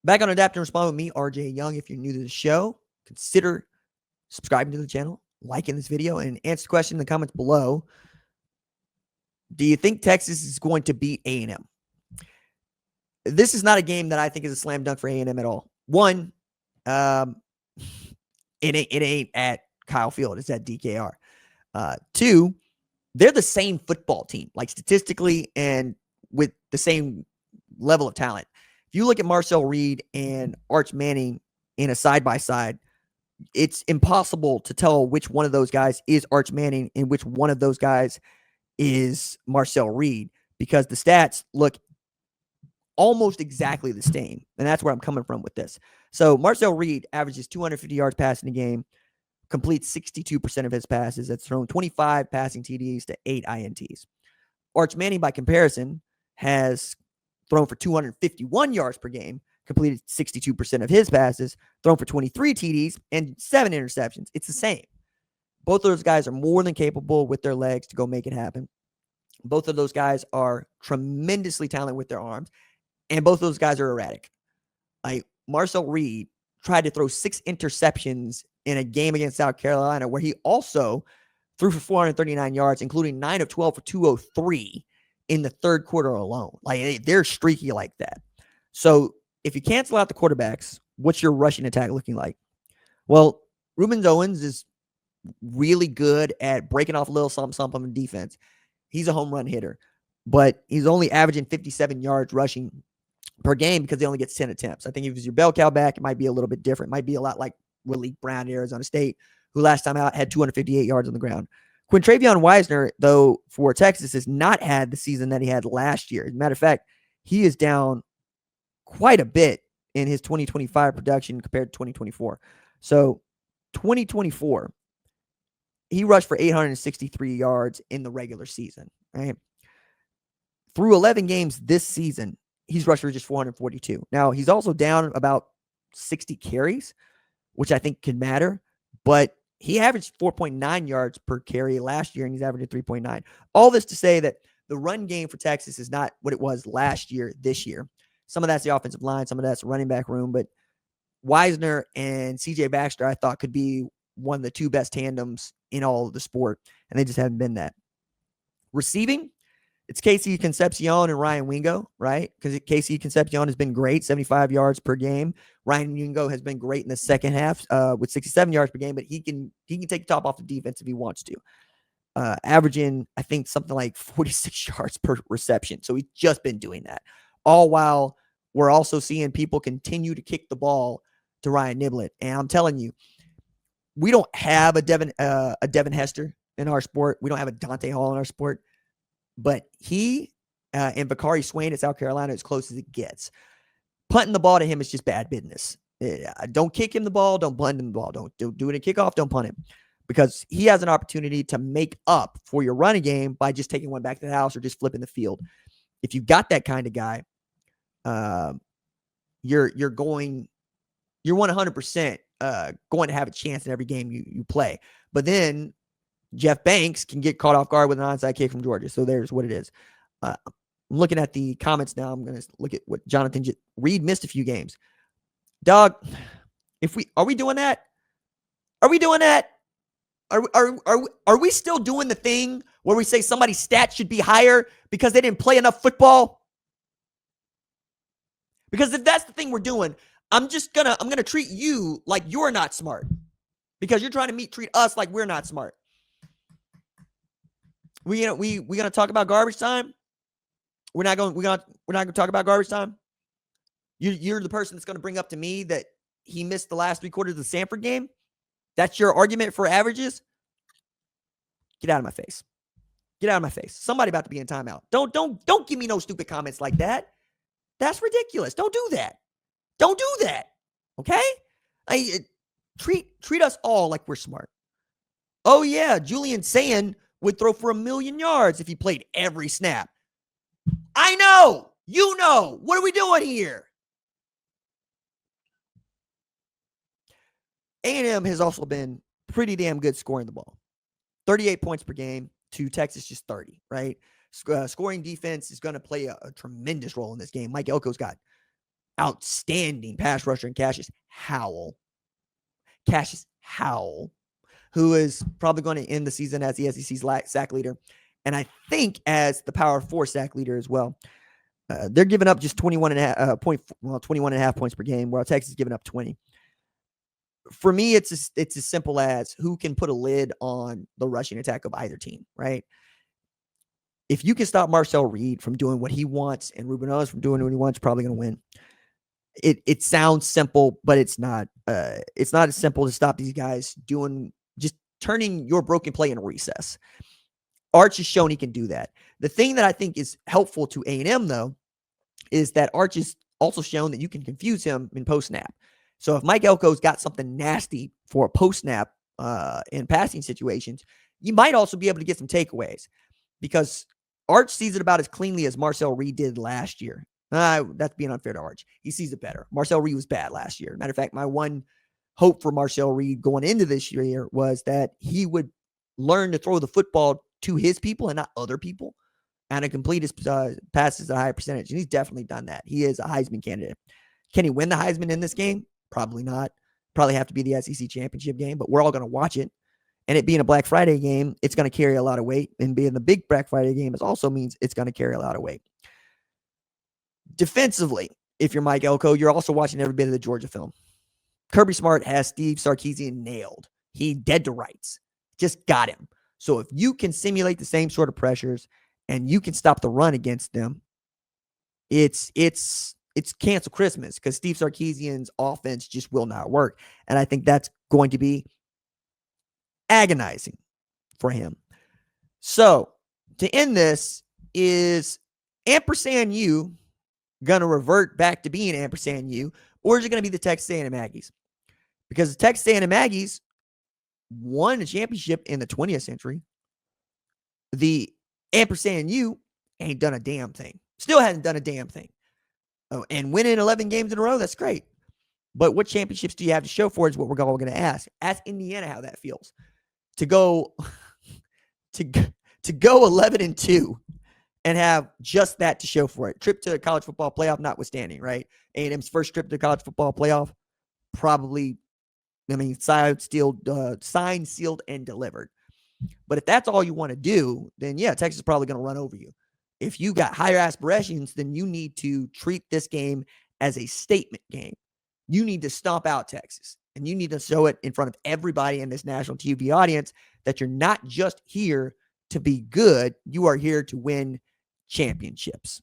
Back on Adapt and Respond with me, RJ Young. If you're new to the show, consider subscribing to the channel, liking this video, and answer the question in the comments below. Do you think Texas is going to beat A&M? This is not a game that I think is a slam dunk for A&M at all. One, it ain't at Kyle Field. It's at DKR. Two, they're the same football team, like statistically and with the same level of talent. If you look at Marcel Reed and Arch Manning in a side-by-side, it's impossible to tell which one of those guys is Arch Manning and which one of those guys is Marcel Reed, because the stats look almost exactly the same. And that's where I'm coming from with this. So Marcel Reed averages 250 yards passing a game, completes 62% of his passes. That's thrown 25 passing TDs to 8 INTs. Arch Manning, by comparison, has thrown for 251 yards per game, completed 62% of his passes, thrown for 23 TDs, and 7 interceptions. It's the same. Both of those guys are more than capable with their legs to go make it happen. Both of those guys are tremendously talented with their arms, and both of those guys are erratic. Like Marcel Reed tried to throw 6 interceptions in a game against South Carolina, where he also threw for 439 yards, including 9 of 12 for 203 in the third quarter alone. Like, they're streaky like that. So if you cancel out the quarterbacks, what's your rushing attack looking like? Well, Ruben Owens is really good at breaking off a little something on defense. He's a home run hitter, but he's only averaging 57 yards rushing per game because he only gets 10 attempts. I think if it's your bell cow back, it might be a little bit different. It might be a lot like Willie Brown at Arizona State, who last time out had 258 yards on the ground. Quintravion Wisner, though, for Texas, has not had the season that he had last year. As a matter of fact, he is down quite a bit in his 2025 production compared to 2024. So 2024, he rushed for 863 yards in the regular season, right? Through 11 games this season, he's rushed for just 442. Now, he's also down about 60 carries, which I think can matter, but he averaged 4.9 yards per carry last year, and he's averaging 3.9. All this to say that the run game for Texas is not what it was last year, this year. Some of that's the offensive line, some of that's running back room, but Wisner and CJ Baxter, I thought, could be one of the two best tandems in all of the sport, and they just haven't been that. Receiving, it's Casey Concepcion and Ryan Wingo, right? Because Casey Concepcion has been great, 75 yards per game. Ryan Wingo has been great in the second half with 67 yards per game, but he can take the top off the defense if he wants to. Averaging, I think, something like 46 yards per reception. So he's just been doing that. All while we're also seeing people continue to kick the ball to Ryan Niblett. And I'm telling you, we don't have a Devin Hester in our sport. We don't have a Dante Hall in our sport. But he and Bakari Swain at South Carolina, as close as it gets. Punting the ball to him is just bad business. Don't kick him the ball. Don't punt him the ball. Don't do it in kickoff. Don't punt him. Because he has an opportunity to make up for your running game by just taking one back to the house or just flipping the field. If you've got that kind of guy, you're 100% going to have a chance in every game you play. But then Jeff Banks can get caught off guard with an onside kick from Georgia. So there's what it is. I'm looking at the comments now. I'm going to look at what Jonathan Reed missed a few games. Dog, are we doing that? Are we doing that? Are we still doing the thing where we say somebody's stats should be higher because they didn't play enough football? Because if that's the thing we're doing, I'm gonna treat you like you're not smart because you're trying to treat us like we're not smart. We gonna talk about garbage time? We're not gonna talk about garbage time. You're the person that's gonna bring up to me that he missed the last 3 quarters of the Sanford game. That's your argument for averages? Get out of my face. Get out of my face. Somebody about to be in timeout. Don't give me no stupid comments like that. That's ridiculous. Don't do that. Don't do that. Okay? Treat us all like we're smart. Oh yeah, Julian Sand would throw for 1,000,000 yards if he played every snap. I know. You know. What are we doing here? A&M has also been pretty damn good scoring the ball. 38 points per game to Texas just 30, right? Scoring defense is going to play a tremendous role in this game. Mike Elko's got outstanding pass rusher in Cassius Howell, who is probably going to end the season as the SEC's sack leader, and I think as the Power 4 sack leader as well. They're giving up just 21 and a half points per game, while Texas is giving up 20. For me, it's as simple as who can put a lid on the rushing attack of either team, right? If you can stop Marcel Reed from doing what he wants and Ruben Owens from doing what he wants, probably going to win. It sounds simple, but it's not. It's not as simple to stop these guys just turning your broken play into recess. Arch has shown he can do that. The thing that I think is helpful to A&M, though, is that Arch has also shown that you can confuse him in post-snap. So if Mike Elko's got something nasty for a post-snap in passing situations, you might also be able to get some takeaways because Arch sees it about as cleanly as Marcel Reed did last year. That's being unfair to Arch. He sees it better. Marcel Reed was bad last year. Matter of fact, my one hope for Marcel Reed going into this year was that he would learn to throw the football to his people and not other people and to complete his passes at a higher percentage. And he's definitely done that. He is a Heisman candidate. Can he win the Heisman in this game? Probably not. Probably have to be the SEC championship game, but we're all going to watch it. And it being a Black Friday game, it's going to carry a lot of weight. And being the big Black Friday game, it also means it's going to carry a lot of weight. Defensively, if you're Mike Elko, you're also watching every bit of the Georgia film. Kirby Smart has Steve Sarkisian nailed. He dead to rights. Just got him. So if you can simulate the same sort of pressures and you can stop the run against them, it's cancel Christmas because Steve Sarkisian's offense just will not work. And I think that's going to be agonizing for him. So to end this, is ampersand U going to revert back to being ampersand U, or is it going to be the Texas A&M Aggies? Because the Texas A&M Aggies won a championship in the 20th century. The ampersand U ain't done a damn thing. Still hasn't done a damn thing. Oh, and winning 11 games in a row, that's great. But what championships do you have to show for it is what we're all going to ask. Ask Indiana how that feels. To go 11-2 and have just that to show for it. Trip to college football playoff notwithstanding, right? A&M's first trip to college football playoff, probably, signed, sealed, and delivered. But if that's all you want to do, then yeah, Texas is probably going to run over you. If you got higher aspirations, then you need to treat this game as a statement game. You need to stomp out Texas, and you need to show it in front of everybody in this national TV audience that you're not just here to be good. You are here to win championships.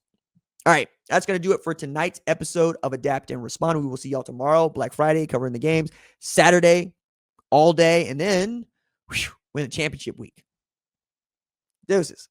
All right, that's going to do it for tonight's episode of Adapt and Respond. We will see y'all tomorrow, Black Friday, covering the games. Saturday, all day, and then win the championship week. Deuces.